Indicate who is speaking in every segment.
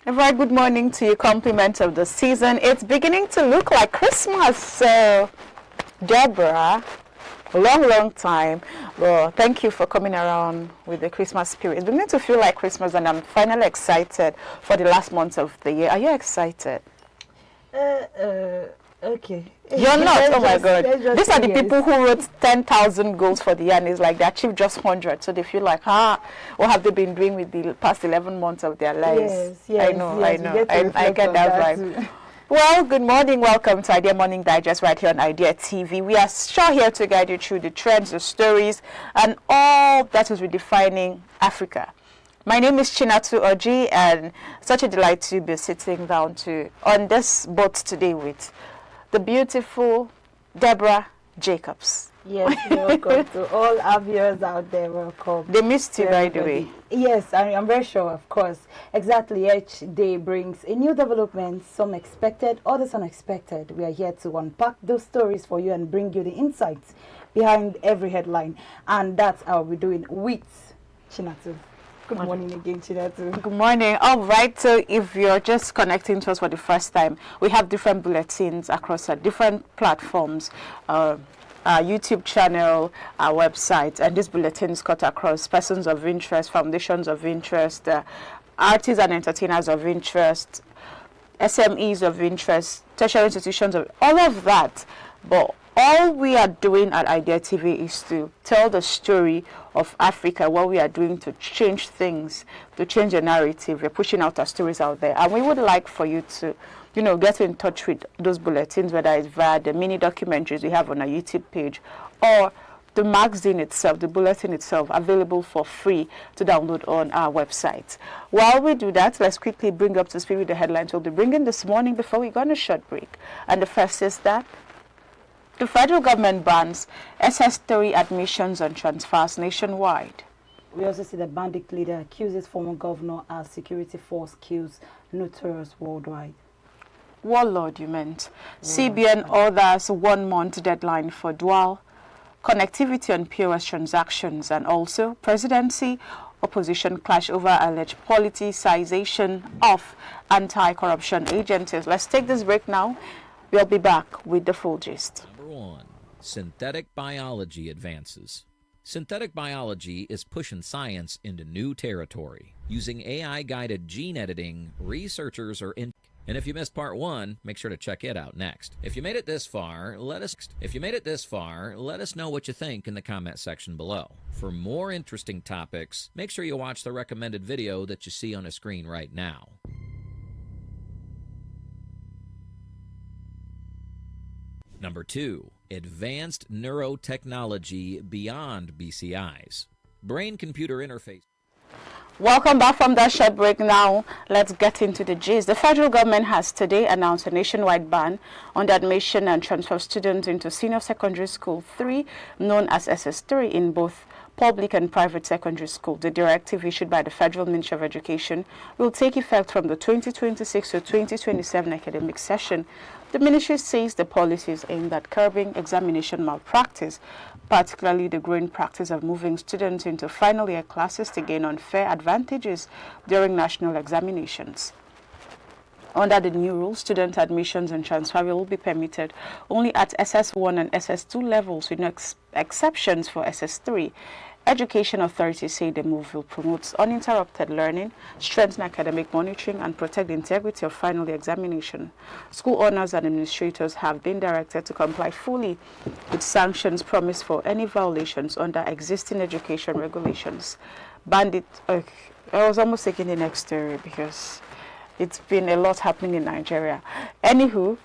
Speaker 1: A very good morning to you, compliment of the season. It's beginning to look like Christmas. So, Deborah, a long time. Well, thank you for coming around with the Christmas spirit. It's beginning to feel like Christmas, and I'm finally excited for the last month of the year. Are you excited?
Speaker 2: Okay.
Speaker 1: You're not? Oh my God. These are the people who wrote 10,000 goals for the year, and it's like they achieved just 100. So they feel like, what have they been doing with the past 11 months of their lives?
Speaker 2: Yes,
Speaker 1: I know. I get that vibe. Well, good morning. Welcome to Idea Morning Digest right here on Idea TV. We are sure here to guide you through the trends, the stories, and all that is redefining Africa. My name is Chinatu Oji, and such a delight to be sitting down on this boat today with the beautiful Deborah Jacobs.
Speaker 2: Yes, welcome to all our viewers out there. Welcome.
Speaker 1: They missed you, by the way.
Speaker 2: Yes, I'm very sure, of course. Exactly, each day brings a new development, some expected, others unexpected. We are here to unpack those stories for you and bring you the insights behind every headline. And that's how we're doing with Chinatu. Good morning again, Chinatu.
Speaker 1: Good morning. All right, so if you're just connecting to us for the first time, we have different bulletins across different platforms. Our YouTube channel, our website, and these bulletins cut across persons of interest, foundations of interest, artists and entertainers of interest, SMEs of interest, tertiary institutions of all of that. But all we are doing at Idea TV is to tell the story of Africa, what we are doing to change things, to change the narrative. We're pushing out our stories out there. And we would like for you to, get in touch with those bulletins, whether it's via the mini documentaries we have on our YouTube page or the magazine itself, the bulletin itself, available for free to download on our website. While we do that, let's quickly bring up to speed with the headlines we'll be bringing this morning before we go on a short break. And the first is that the federal government bans SS3 admissions and transfers nationwide.
Speaker 2: We also see the bandit leader accuses former governor as security force kills notorious worldwide.
Speaker 1: Warlord, you meant. CBN orders 1 month deadline for dual connectivity on POS transactions, and also presidency opposition clash over alleged politicization of anti-corruption agencies. Let's take this break now. We'll be back with the full gist.
Speaker 3: Number 1. Synthetic biology advances. Synthetic biology is pushing science into new territory. Using AI-guided gene editing, researchers are in... And if you missed part 1, make sure to check it out next. If you made it this far, let us know what you think in the comment section below. For more interesting topics, make sure you watch the recommended video that you see on the screen right now. Number 2, advanced neurotechnology beyond BCIs. Brain-computer interface.
Speaker 1: Welcome back from that short break. Now, let's get into the gist. The federal government has today announced a nationwide ban on the admission and transfer of students into Senior Secondary School 3, known as SS3, in both public and private secondary school. The directive issued by the Federal Ministry of Education will take effect from the 2026 to 2027 academic session. The ministry says the policy is aimed at curbing examination malpractice, particularly the growing practice of moving students into final year classes to gain unfair advantages during national examinations. Under the new rules, student admissions and transfer will be permitted only at SS1 and SS2 levels, with no exceptions for SS3. Education authorities say the move will promote uninterrupted learning, strengthen academic monitoring, and protect the integrity of final year examination. School owners and administrators have been directed to comply fully with sanctions promised for any violations under existing education regulations. BANDIT, I was almost taking the next story because it's been a lot happening in Nigeria. Anywho,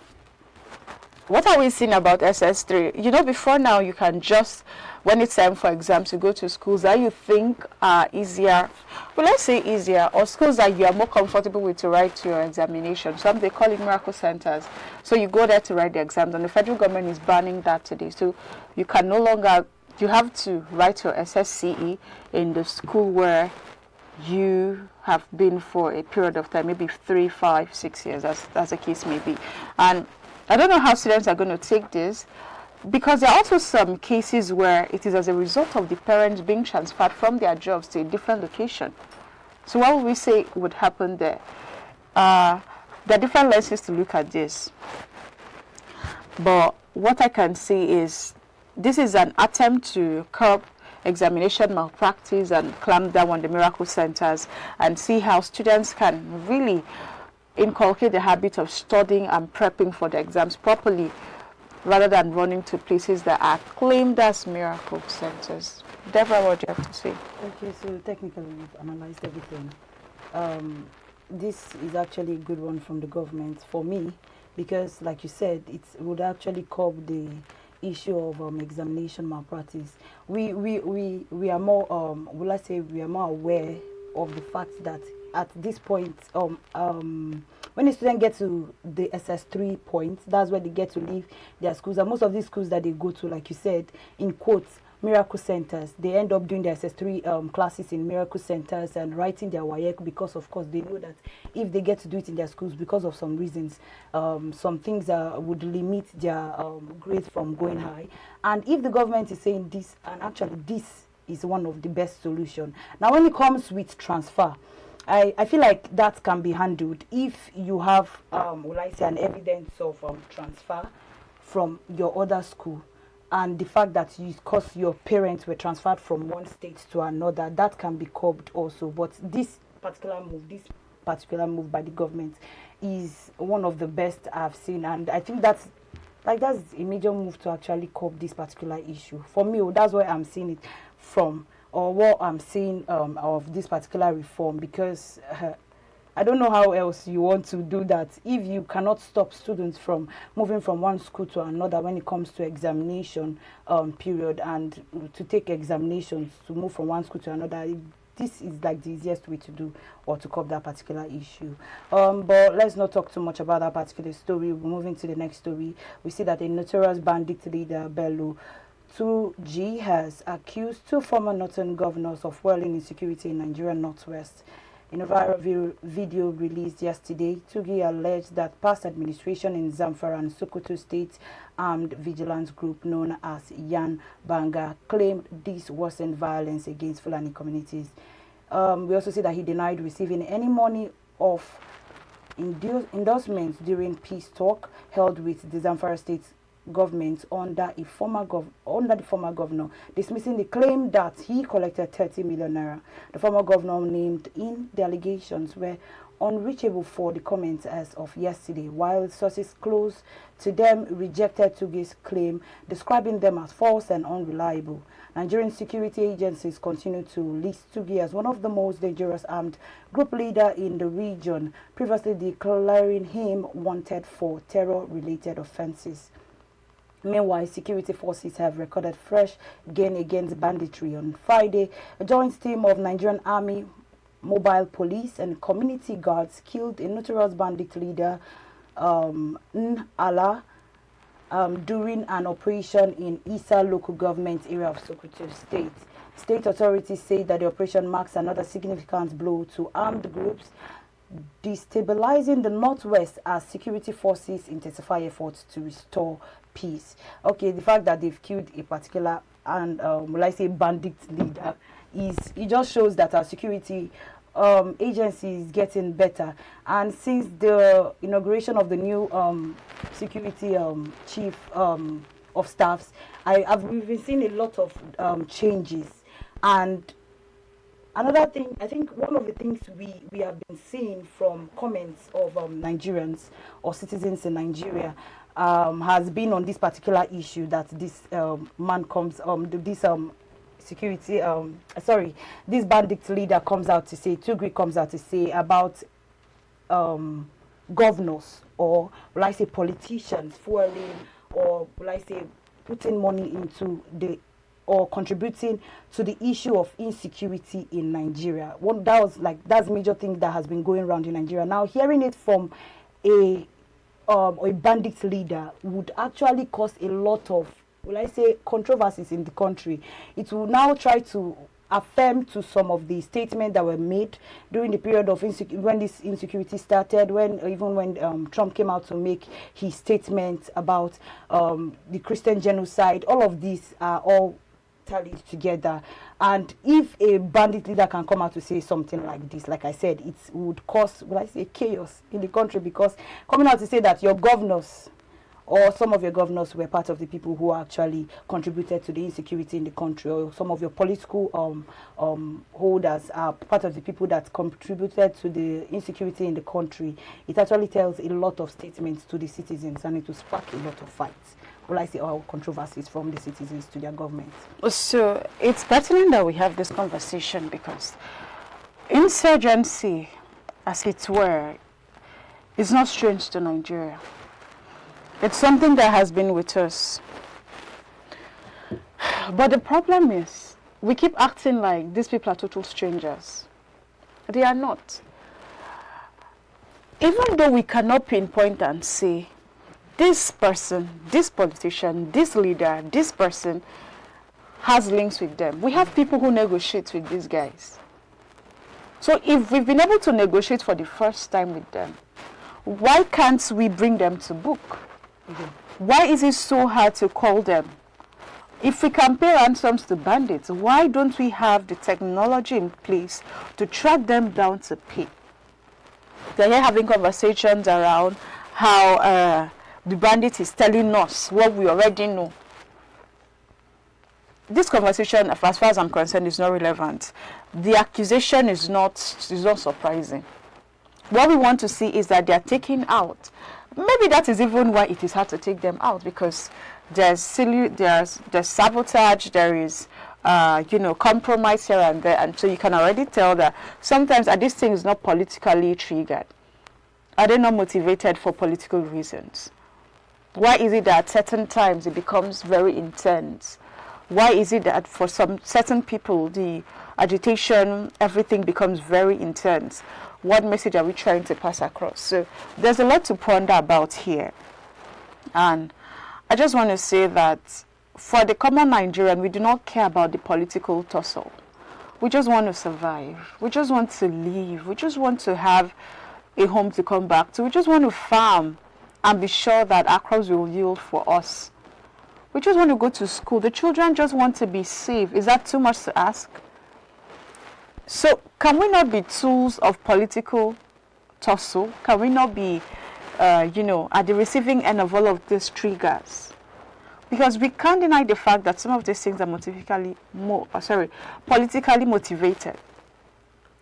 Speaker 1: what are we seeing about SS3? Before now, you can just, when it's time for exams, you go to schools that you think are easier. Well, let's say easier, or schools that you are more comfortable with to write your examination. Some they call it miracle centers. So you go there to write the exams, and the federal government is banning that today. So you can no longer, you have to write your SSCE in the school where you have been for a period of time, maybe 3, 5, 6 years, as the case may be. And I don't know how students are going to take this, because there are also some cases where it is as a result of the parents being transferred from their jobs to a different location. So what would we say would happen there? There are different lenses to look at this. But what I can see is this is an attempt to curb examination malpractice and clamp down on the miracle centers and see how students can really inculcate the habit of studying and prepping for the exams properly rather than running to places that are claimed as miracle centers. Deborah, what do you have to say?
Speaker 2: Okay, so technically we've analyzed everything. This is actually a good one from the government for me, because like you said, it would actually curb the issue of examination malpractice. We are more will I say we are more aware of the fact that at this point when the student gets to the SS3 point, that's where they get to leave their schools, and most of these schools that they go to, like you said, in quotes, miracle centers, they end up doing their SS3 classes in miracle centers and writing their WAEC, because of course they know that if they get to do it in their schools, because of some reasons, some things would limit their grades from going high. And if the government is saying this, and actually this is one of the best solution. Now when it comes with transfer, I feel like that can be handled if you have will I say an evidence of transfer from your other school, and the fact that because your parents were transferred from one state to another, that can be curbed also. But this particular move by the government is one of the best I've seen, and I think that's a major move to actually curb this particular issue. For me, that's where I'm seeing it from, or what I'm seeing of this particular reform, because I don't know how else you want to do that if you cannot stop students from moving from one school to another when it comes to examination period, and to take examinations to move from one school to another. This is like the easiest way to do or to curb that particular issue. But let's not talk too much about that particular story. We're moving to the next story. We see that a notorious bandit leader, Bello 2G, has accused two former northern governors of whirling insecurity in Nigeria Northwest. In a viral video released yesterday, Tugi alleged that past administration in Zamfara and Sokoto State armed vigilance group known as Yan Banga claimed this worsened violence against Fulani communities. We also see that he denied receiving any money of endorsements during peace talk held with the Zamfara State government under the former governor, dismissing the claim that he collected 30 million naira. The former governor named in the allegations were unreachable for the comments as of yesterday, while sources close to them rejected Tugi's claim, describing them as false and unreliable. Nigerian security agencies continue to list Tugi as one of the most dangerous armed group leader in the region, previously declaring him wanted for terror-related offenses. Meanwhile, security forces have recorded fresh gain against banditry. On Friday, a joint team of Nigerian Army, mobile police and community guards killed a notorious bandit leader, N'Ala, during an operation in Isa local government area of Sokoto State. State authorities say that the operation marks another significant blow to armed groups, destabilizing the Northwest as security forces intensify efforts to restore peace. Okay, the fact that they've killed a particular and will I say bandit leader it just shows that our security agency is getting better. And since the inauguration of the new security chief of staffs, we've been seeing a lot of changes. And another thing, I think one of the things we have been seeing from comments of Nigerians or citizens in Nigeria has been on this particular issue that this man comes, this bandit leader comes out to say, Tugri comes out to say about governors, or will I say politicians, fueling, or will I say putting money into or contributing to the issue of insecurity in Nigeria. That's a major thing that has been going around in Nigeria. Now, hearing it from a bandit leader would actually cause a lot of, will I say, controversies in the country. It will now try to affirm to some of the statements that were made during the period of when this insecurity started, when Trump came out to make his statement about the Christian genocide. All of these are all tallied together. And if a bandit leader can come out to say something like this, like I said, it would cause, will I say, chaos in the country, because coming out to say that your governors or some of your governors were part of the people who actually contributed to the insecurity in the country, or some of your political holders are part of the people that contributed to the insecurity in the country, it actually tells a lot of statements to the citizens, and it will spark a lot of fights, will I say, or controversies from the citizens to their government.
Speaker 1: So it's pertinent that we have this conversation, because insurgency, as it were, is not strange to Nigeria. It's something that has been with us. But the problem is, we keep acting like these people are total strangers. They are not. Even though we cannot pinpoint and say, this person, this politician, this leader, this person has links with them. We have people who negotiate with these guys. So if we've been able to negotiate for the first time with them, why can't we bring them to book? Why is it so hard to call them? If we can pay ransoms to bandits, why don't we have the technology in place to track them down to pay? They're here having conversations around how the bandit is telling us what we already know. This conversation, as far as I'm concerned, is not relevant. The accusation is not surprising. What we want to see is that they are taken out. Maybe that is even why it is hard to take them out, because there's sabotage, there is compromise here and there, and so you can already tell that sometimes this thing is not politically triggered. Are they not motivated for political reasons? Why is it that at certain times it becomes very intense? Why is it that for some certain people the agitation, everything becomes very intense? What message are we trying to pass across? So there's a lot to ponder about here. And I just want to say that for the common Nigerian, we do not care about the political tussle. We just want to survive. We just want to live. We just want to have a home to come back to. We just want to farm and be sure that our crops will yield for us. We just want to go to school. The children just want to be safe. Is that too much to ask? So can we not be tools of political tussle? Can we not be, at the receiving end of all of these triggers? Because we can't deny the fact that some of these things are politically motivated.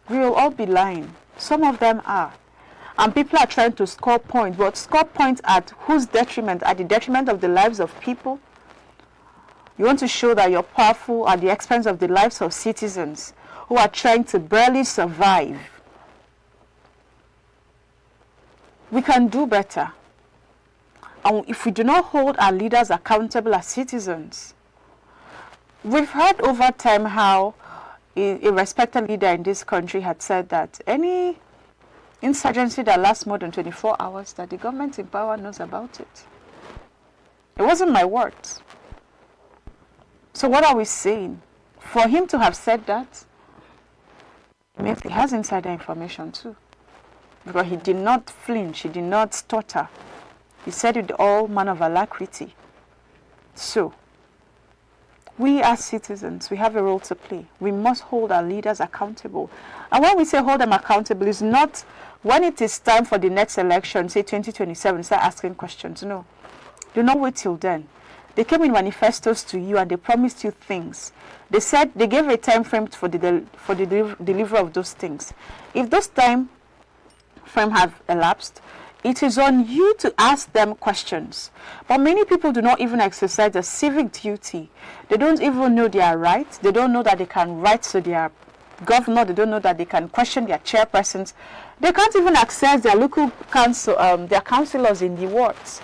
Speaker 1: We will all be lying. Some of them are. And people are trying to score points. But score points at whose detriment? At the detriment of the lives of people? You want to show that you're powerful at the expense of the lives of citizens who are trying to barely survive. We can do better. And if we do not hold our leaders accountable as citizens, we've heard over time how a respected leader in this country had said that any insurgency that lasts more than 24 hours, that the government in power knows about it. It wasn't my words. So what are we saying? For him to have said that, he has insider information too. Because he did not flinch, he did not stutter. He said it with all manner of alacrity. So, we as citizens, we have a role to play. We must hold our leaders accountable. And when we say hold them accountable, it's not when it is time for the next election, say 2027, start asking questions. No. Do not wait till then. They came in manifestos to you and they promised you things. They said they gave a time frame for the delivery of those things. If those time frame have elapsed, it is on you to ask them questions. But many people do not even exercise a civic duty. They don't even know their rights. They don't know that they can write to their governor. They don't know that they can question their chairpersons. They can't even access their local council, their councillors in the wards.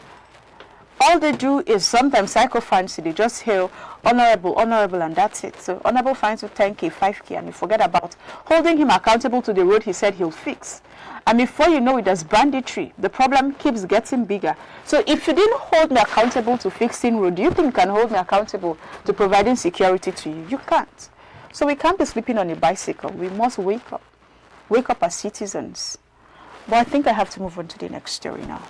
Speaker 1: All they do is sometimes psychophancy. They just hail honorable, and that's it. So honorable fines you 10K, 5K, and you forget about holding him accountable to the road he said he'll fix. And before you know it, there's banditry. The problem keeps getting bigger. So if you didn't hold me accountable to fixing road, do you think you can hold me accountable to providing security to you? You can't. So we can't be sleeping on a bicycle. We must wake up. Wake up as citizens. But I think I have to move on to the next story now.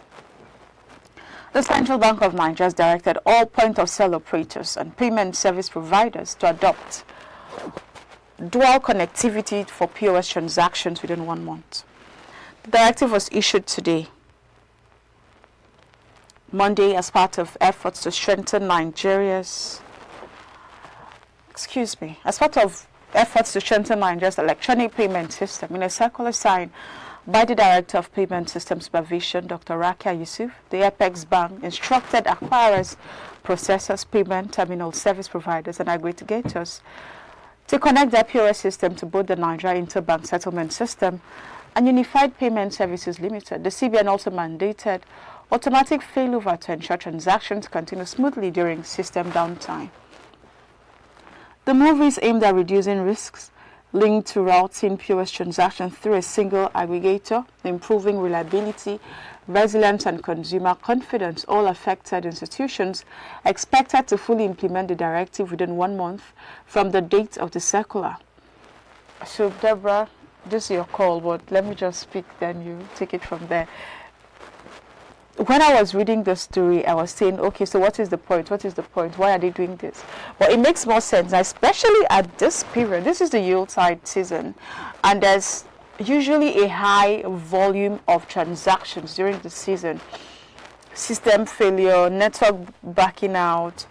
Speaker 1: The Central Bank of Nigeria has directed all point-of-sale operators and payment service providers to adopt dual connectivity for POS transactions within 1 month. The directive was issued today, Monday, as part of efforts to strengthen Nigeria's electronic payment system. In a circular signed by the Director of Payment System Supervision, Dr. Rakia Yusuf, the Apex Bank instructed acquirers, processors, payment terminal service providers, and aggregators to connect their POS system to both the Nigeria Interbank Settlement System and Unified Payment Services Limited. The CBN also mandated automatic failover to ensure transactions continue smoothly during system downtime. The move is aimed at reducing risks linked to routing POS transactions through a single aggregator, improving reliability, resilience, and consumer confidence. All affected institutions expected to fully implement the directive within 1 month from the date of the circular. So, Deborah, this is your call, but let me just speak, then you take it from there. When I was reading the story, I was saying, okay, so what is the point? What is the point? Why are they doing this? But it makes more sense, especially at this period. This is the Yuletide season, and there's usually a high volume of transactions during the season. System failure, network backing out,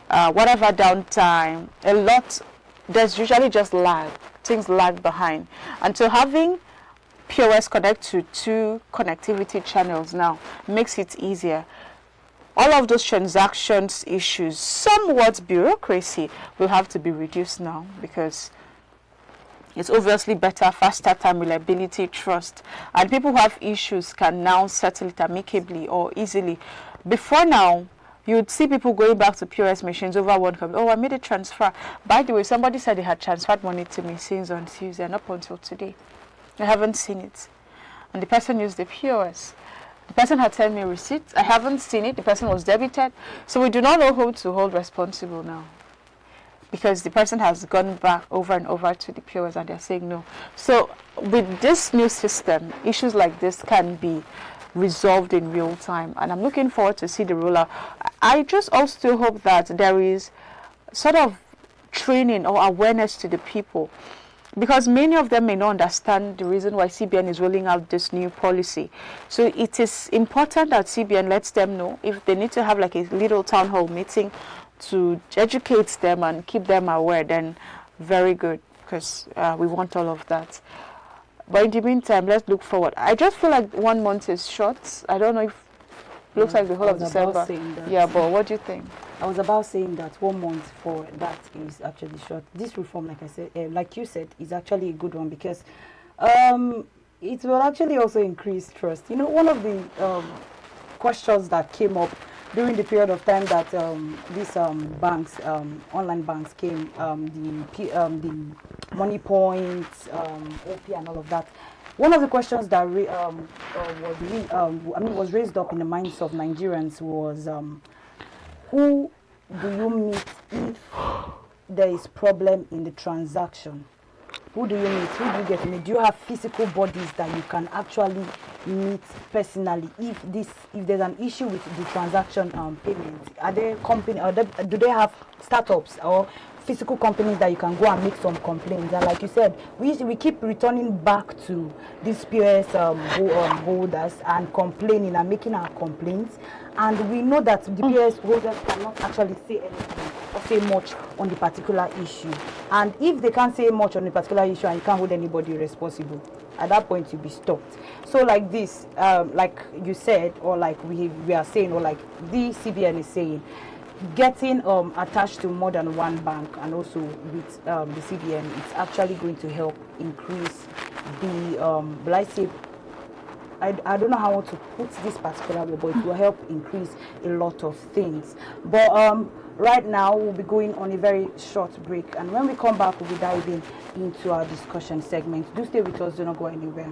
Speaker 1: whatever downtime, a lot. There's usually just lag. Things lag behind. And so having POS connect to 2 connectivity channels now makes it easier. All of those transactions issues, somewhat bureaucracy, will have to be reduced now, because it's obviously better, faster time, reliability, trust, and people who have issues can now settle it amicably or easily. Before now, you'd see people going back to POS machines over one company. Oh, I made a transfer. By the way, somebody said they had transferred money to me since on Tuesday, and up until today I haven't seen it. And the person used the POS. The person had sent me a receipt. I haven't seen it. The person was debited. So we do not know who to hold responsible now, because the person has gone back over and over to the POS and they're saying no. So with this new system, issues like this can be resolved in real time. And I'm looking forward to see the rollout. I just also hope that there is sort of training or awareness to the people, because many of them may not understand the reason why CBN is rolling out this new policy. So it is important that CBN lets them know. If they need to have like a little town hall meeting to educate them and keep them aware, then very good, because we want all of that. But in the meantime, let's look forward. I just feel like 1 month is short. I don't know if it looks like the whole of December. Yeah, but what do you think?
Speaker 2: I was about saying that 1 month for that is actually short. This reform, like I said, like you said, is actually a good one, because it will actually also increase trust. You know, one of the questions that came up during the period of time that these banks, online banks came, the money points, OP and all of that. One of the questions that was raised up in the minds of Nigerians was, who do you meet if there is problem in the transaction? Who do you meet? Who do you get to meet? Do you have physical bodies that you can actually meet personally if there's an issue with the transaction payment? Are there do they have startups or physical companies that you can go and make some complaints? And like you said, we keep returning back to these POS holders and complaining and making our complaints, and we know that the POS holders cannot actually say anything or say much on the particular issue. And if they can't say much on the particular issue and you can't hold anybody responsible, at that point you'll be stopped. So like this, like you said, or like we are saying, or like the CBN is saying, getting attached to more than one bank, and also with the CBN, it's actually going to help increase the I don't know how to put this particular way, but it will help increase a lot of things. But right now we'll be going on a very short break, and when we come back we'll be diving into our discussion segment. Do stay with us, do not go anywhere.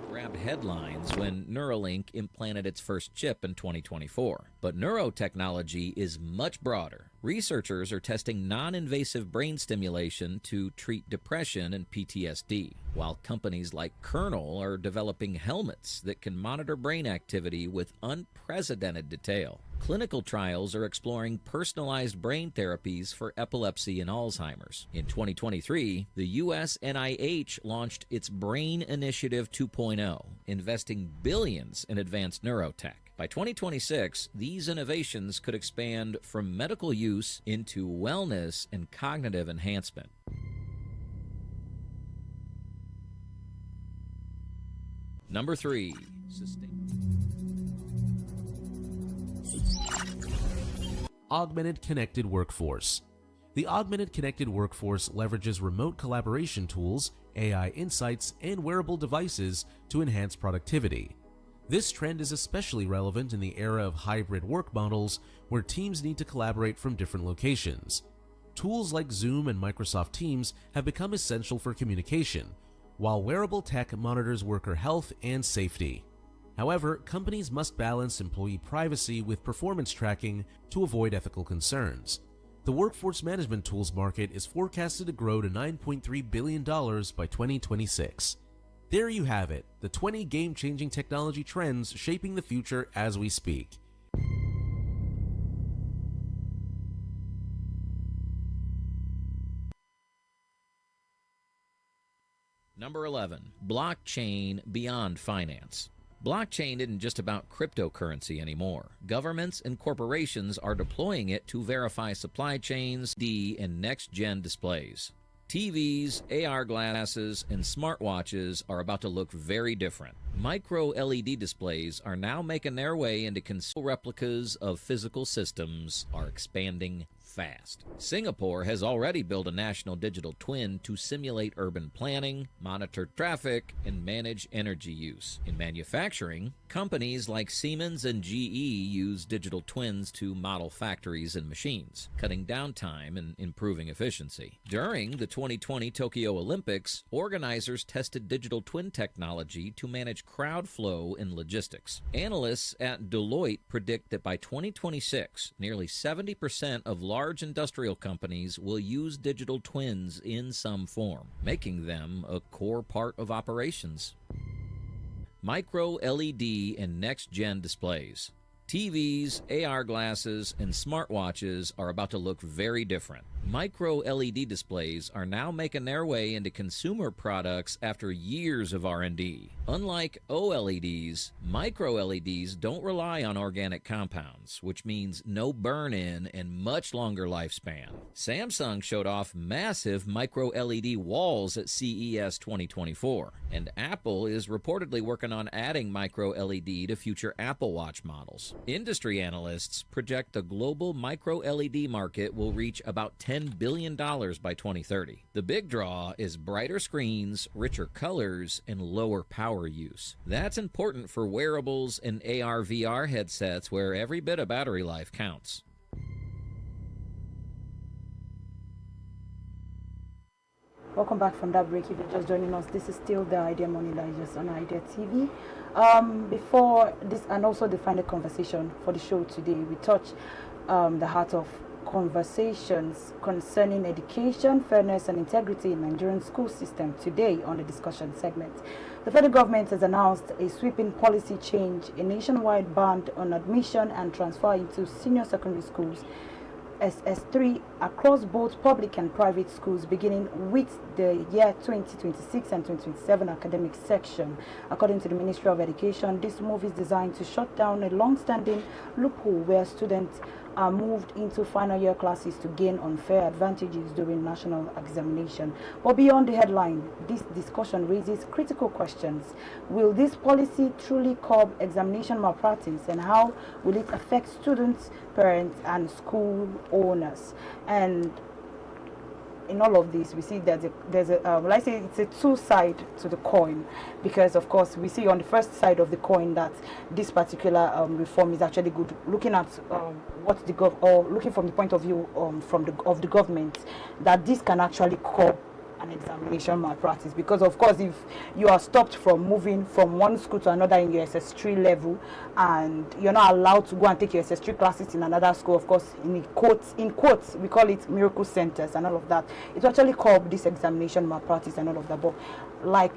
Speaker 3: Grabbed headlines when Neuralink implanted its first chip in 2024. But neurotechnology is much broader. Researchers are testing non-invasive brain stimulation to treat depression and PTSD, while companies like Kernel are developing helmets that can monitor brain activity with unprecedented detail. Clinical trials are exploring personalized brain therapies for epilepsy and Alzheimer's. In 2023, the U.S. NIH launched its Brain Initiative 2.0, investing billions in advanced neurotech. By 2026, these innovations could expand from medical use into wellness and cognitive enhancement. Number 3.
Speaker 4: Augmented Connected Workforce. The Augmented Connected Workforce leverages remote collaboration tools, AI insights, and wearable devices to enhance productivity. This trend is especially relevant in the era of hybrid work models where teams need to collaborate from different locations. Tools like Zoom and Microsoft Teams have become essential for communication, while wearable tech monitors worker health and safety. However, companies must balance employee privacy with performance tracking to avoid ethical concerns. The workforce management tools market is forecasted to grow to $9.3 billion by 2026. There you have it, the 20 game-changing technology trends shaping the future as we speak.
Speaker 3: Number 11. Blockchain beyond finance. Blockchain isn't just about cryptocurrency anymore. Governments and corporations are deploying it to verify supply chains, and next-gen displays. TVs, AR glasses, and smartwatches are about to look very different. Micro-LED displays are now making their way into consumer replicas of physical systems are expanding fast. Singapore has already built a national digital twin to simulate urban planning, monitor traffic, and manage energy use. In manufacturing, companies like Siemens and GE use digital twins to model factories and machines, cutting downtime and improving efficiency. During the 2020 Tokyo Olympics, organizers tested digital twin technology to manage crowd flow and logistics. Analysts at Deloitte predict that by 2026, nearly 70% of large industrial companies will use digital twins in some form, making them a core part of operations. Micro-LED and next-gen displays. TVs, AR glasses, and smartwatches are about to look very different. Micro-LED displays are now making their way into consumer products after years of R&D. Unlike OLEDs, micro-LEDs don't rely on organic compounds, which means no burn-in and much longer lifespan. Samsung showed off massive micro-LED walls at CES 2024, and Apple is reportedly working on adding micro-LED to future Apple Watch models. Industry analysts project the global micro-LED market will reach about $10 billion by 2030. The big draw is brighter screens, richer colors, and lower power use. That's important for wearables and AR/VR headsets where every bit of battery life counts.
Speaker 2: Welcome back from that break. If you're just joining us, this is still the Idea Morning Digest on Idea TV. Before this, and also the final conversation for the show today, we touch the heart of conversations concerning education, fairness, and integrity in Nigerian school system today on the discussion segment. The federal government has announced a sweeping policy change, a nationwide ban on admission and transfer into senior secondary schools SS3 across both public and private schools beginning with the year 2026 and 2027 academic section. According to the Ministry of Education, this move is designed to shut down a long-standing loophole where students are moved into final year classes to gain unfair advantages during national examination. But beyond the headline, this discussion raises critical questions. Will this policy truly curb examination malpractice, and how will it affect students, parents, and school owners? And in all of this, we see that there's a let's say it's a two side to the coin, because of course we see on the first side of the coin that this particular reform is actually good, looking at what the looking from the point of view of the government, that this can actually curb an examination malpractice, because of course if you are stopped from moving from one school to another in your SS3 level and you're not allowed to go and take your SS3 classes in another school, of course in quotes we call it miracle centers and all of that, it actually called this examination malpractice and all of that. But like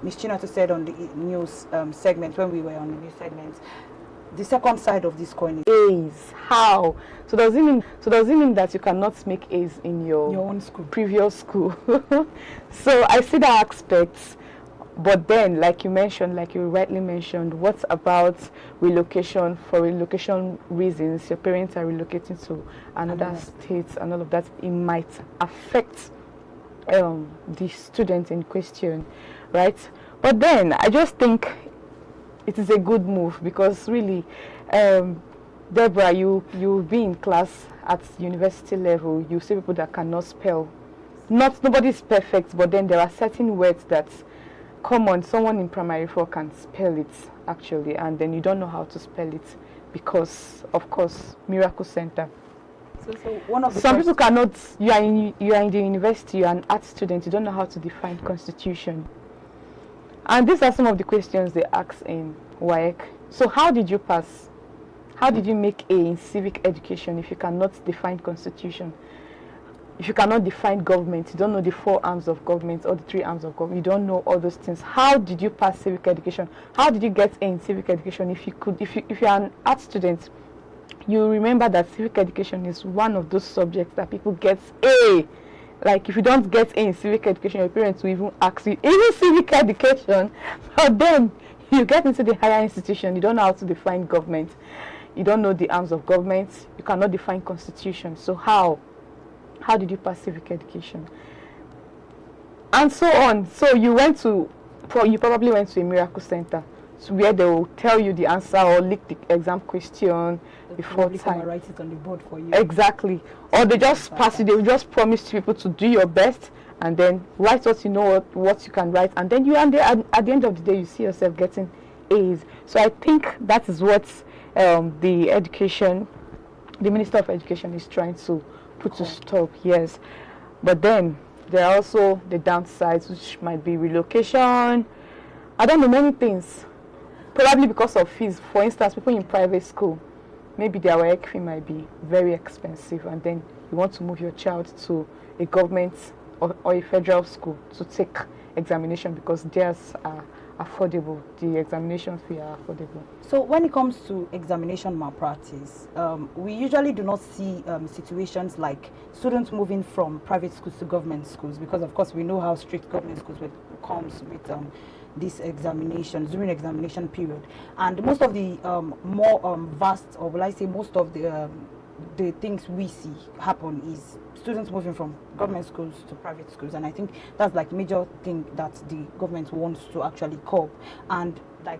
Speaker 2: Ms. Chinatu said on the news segment, when we were on the news segment, the second side of this coin is
Speaker 1: A's. How? So does it mean that you cannot make A's in your
Speaker 2: own school,
Speaker 1: previous school? So I see that aspect, but then like you rightly mentioned, what about relocation? For relocation reasons, your parents are relocating to another state and all of that. It might affect the student in question, right? But then I just think it is a good move, because really, Deborah, you'll be in class at university level, you see people that cannot spell. Nobody's perfect, but then there are certain words that, come on, someone in primary 4 can spell it actually, and then you don't know how to spell it because, of course, Miracle Center.
Speaker 2: So one of the
Speaker 1: some people cannot. You are in the university, you are an art student, you don't know how to define constitution. And these are some of the questions they ask in WAEC. So how did you pass? How did you make A in civic education if you cannot define constitution? If you cannot define government, you don't know the 4 arms of government or the 3 arms of government, you don't know all those things. How did you pass civic education? How did you get A in civic education? If you are an art student, you remember that civic education is one of those subjects that people get A. Like if you don't get A in civic education, your parents will even ask you, even civic education, but then you get into the higher institution, you don't know how to define government, you don't know the arms of government, you cannot define constitution. So how did you pass civic education? And so on. So you probably went to a miracle center, so where they will tell you the answer or leak the exam question before time.
Speaker 2: Write it on the board for you.
Speaker 1: Exactly. Or they just pass it. They will just promise people to do your best and then write what you know, what you can write, and then at the end of the day you see yourself getting A's. So I think that is what the Minister of Education is trying to put to stop. Yes, but then there are also the downsides, which might be relocation. I don't know, many things. Probably because of fees. For instance, people in private school, maybe their WAEC fee might be very expensive, and then you want to move your child to a government or a federal school to take examination because theirs are affordable. The examination fee are affordable.
Speaker 2: So when it comes to examination malpractice, we usually do not see situations like students moving from private schools to government schools, because of course we know how strict government schools comes with these examinations during examination period. And most of the more vast, or will I say most of the things we see happen is students moving from government schools to private schools, and I think that's like major thing that the government wants to actually curb, and like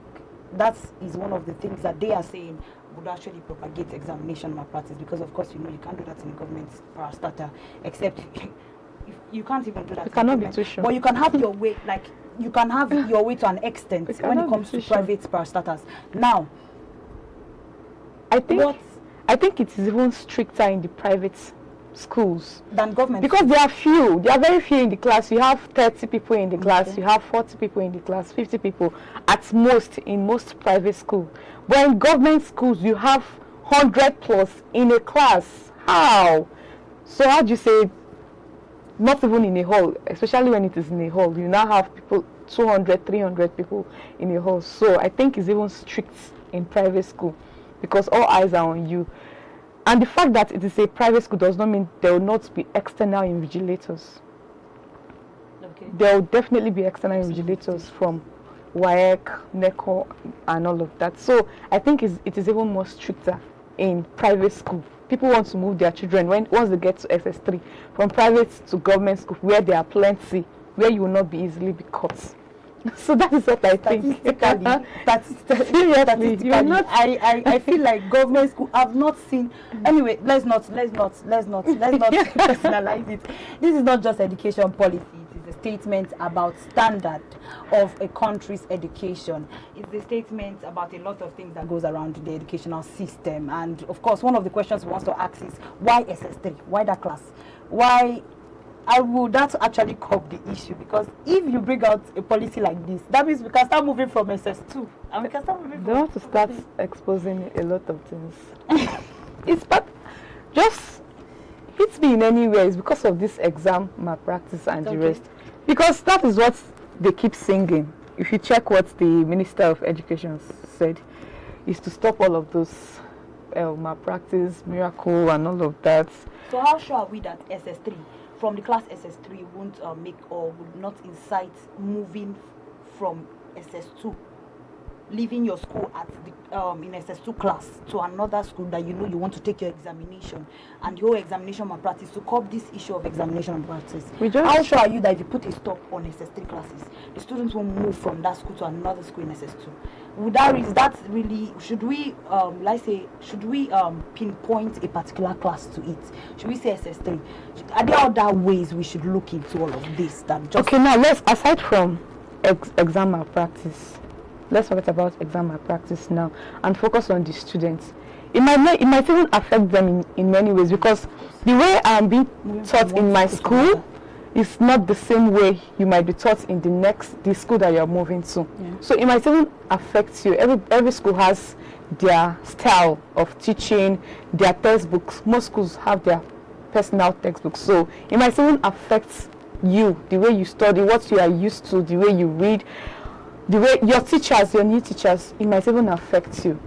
Speaker 2: that is one of the things that they are saying would actually propagate examination malpractice, because of course you can't do that in a government parastatal, except you can't even do that.
Speaker 1: You cannot be too sure.
Speaker 2: But you can have your way, like you can have your way to an extent when it comes to private parastatals. Now,
Speaker 1: I think it is even stricter in the private schools
Speaker 2: than government,
Speaker 1: because there are very few in the class. You have 30 people in the class, you have 40 people in the class, 50 people at most in most private schools. But in government schools you have 100 plus in a class. How? So how do you say, not even in a hall, especially when it is in a hall, you now have people, 200, 300 people in a hall. So I think it's even strict in private school because all eyes are on you. And the fact that it is a private school does not mean there will not be external invigilators. Okay. There will definitely be external invigilators from WAEC, NECO, and all of that. So I think it is even more stricter in private school. People want to move their children once they get to SS3 from private to government school, where there are plenty, where you will not be easily be caught. So that is what I think. Seriously, you're not.
Speaker 2: I feel like government school. I've not seen. Anyway, let's not personalize it. This is not just education policy. It is a statement about standard of a country's education. It's a statement about a lot of things that goes around the educational system. And of course, one of the questions we want to ask is why SS3? Why that class? Why I would that actually curb the issue, because if you bring out a policy like this, that means we can start moving from SS2 and we can start moving
Speaker 5: They
Speaker 2: from
Speaker 5: want to start exposing a lot of things. It's but just hits me in any way is because of this exam malpractice and the rest. Because that is what they keep singing. If you check what the Minister of Education said, is to stop all of those malpractice, miracle, and all of that.
Speaker 2: So how sure are we that SS3, from the class SS3, won't make or would not incite moving from SS2, leaving your school at the in SS2 class to another school that you know you want to take your examination, and your examination malpractice, to curb this issue of examination malpractice? How sure are you that if you put a stop on SS3 classes, the students will move from that school to another school in SS2? Would that is that really, should we pinpoint a particular class to it? Should we say SS3? Are there other ways we should look into all of this than just...
Speaker 5: Okay, now let's, aside from exam malpractice, let's forget about exam malpractice now and focus on the students. It might even affect them in many ways, because the way I'm being taught in my school is not the same way you might be taught in the school that you're moving to. Yeah. So it might even affect you. Every school has their style of teaching, their textbooks. Most schools have their personal textbooks. So it might even affect you, the way you study, what you are used to, the way you read, the way your teachers, your new teachers, it might even affect you.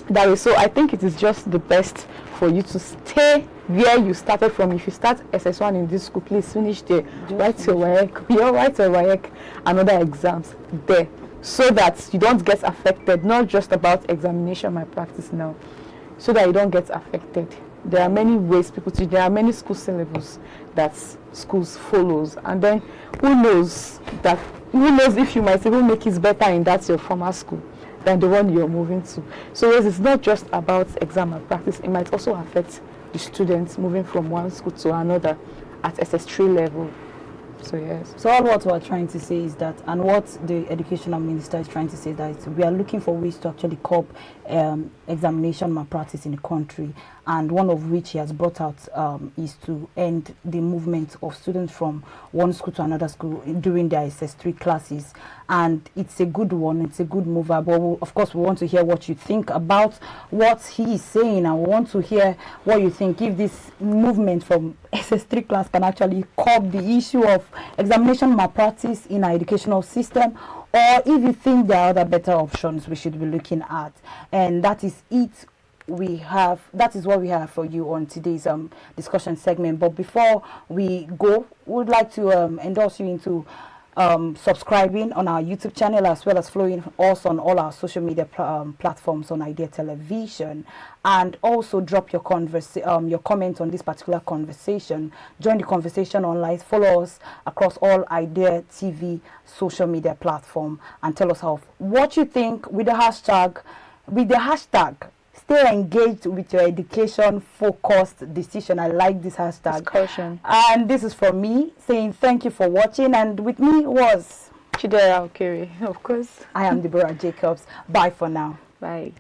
Speaker 5: That is, so I think it is just the best for you to stay where you started from. If you start SS1 in this school, please finish there. Write your WAEC, another exams there, so that you don't get affected. Not just about examination malpractice now, so that you don't get affected. There are many ways people teach. There are many school syllables that schools follows, and then who knows if you might even make it better in that your former school than the one you're moving to. So yes, it's not just about exam malpractice. It might also affect the students moving from one school to another at SS3 level. So yes.
Speaker 2: So all what we're trying to say is that, and what the educational minister is trying to say, that we are looking for ways to actually curb examination malpractice in the country, and one of which he has brought out is to end the movement of students from one school to another school during their SS3 classes. And it's a good one, it's a good mover, but of course we want to hear what you think about what he is saying, and we want to hear what you think, if this movement from SS3 class can actually curb the issue of examination malpractice in our educational system, or if you think there are other better options we should be looking at. And that is it. That is what we have for you on today's discussion segment. But before we go, we would like to endorse you into subscribing on our YouTube channel, as well as following us on all our social media platforms on Idea Television, and also drop your comment on this particular conversation. Join the conversation online. Follow us across all Idea TV social media platform, and tell us what you think with the hashtag. Stay engaged with your education-focused decision. I like this hashtag. Discussion. And this is for me saying thank you for watching. And with me was
Speaker 5: Chidera Okere, of course.
Speaker 2: I am Deborah Jacobs. Bye for now.
Speaker 5: Bye.